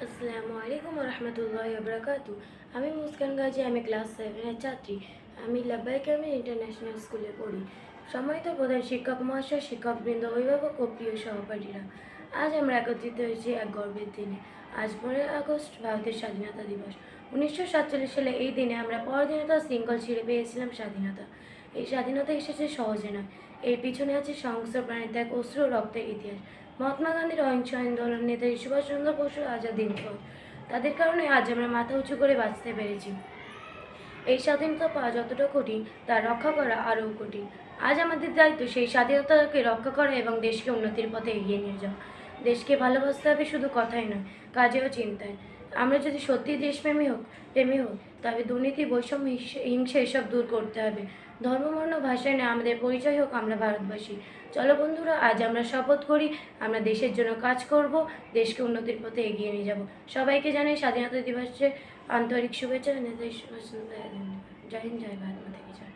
আসসালামু আলাইকুম রহমতুল্লাহ বরকাতু। আমি মুস্কান গাজী, আমি ক্লাস 7-এর ছাত্রী। আমি লাব্বাইক আমি ইন্টারন্যাশনাল স্কুলে পড়ি। সম্মানিত প্রধান শিক্ষক মহাশয়, শিক্ষকবৃন্দ, অভিভাবক ও প্রিয় সহপাঠীরা, আজ আমরা একত্রিত হয়েছি এক গর্বের দিনে। আজ 15 আগস্ট, ভারতের স্বাধীনতা দিবস। 1947 সালে এই দিনে আমরা পরাধীনতার শৃঙ্খল ছিঁড়ে পেয়েছিলাম স্বাধীনতা। এই স্বাধীনতা এসেছে সহজে নয়, এর পিছনে আছে সহস্র প্রাণের ত্যাগ, অশ্রু ও রক্তের ইতিহাস। মহাত্মা গান্ধীর অহিংস আন্দোলন, নেতাজি সুভাষচন্দ্র বসুর আজাদ হিন্দ ফৌজ, তাদের কারণে আজ আমরা মাথা উঁচু করে বাঁচতে পেরেছি। এই স্বাধীনতা পাওয়া যতটা কঠিন, তা রক্ষা করা আরও কঠিন। আজ আমাদের দায়িত্ব সেই স্বাধীনতাকে রক্ষা করা এবং দেশকে উন্নতির পথে এগিয়ে নিয়ে যাওয়া। দেশকে ভালোবাসতে হবে শুধু কথাই নয়, কাজেও চিন্তায়। আমরা যদি সত্যি প্রেমী হোক, তবে দুর্নীতি, বৈষম্য, হিংসা এসব দূর করতে হবে। ধর্মবর্ণ ভাষায় নয়, আমাদের পরিচয় হোক আমরা ভারতবাসী। চলো বন্ধুরা, আজ আমরা শপথ করি, আমরা দেশের জন্য কাজ করব, দেশকে উন্নতির পথে এগিয়ে নিয়ে যাব। সবাইকে জানাই স্বাধীনতা দিবসের আন্তরিক শুভেচ্ছা। নেতাজি সুভাষচন্দ্র, জয় হিন্দ, জয় ভারত মাতা কি জয়।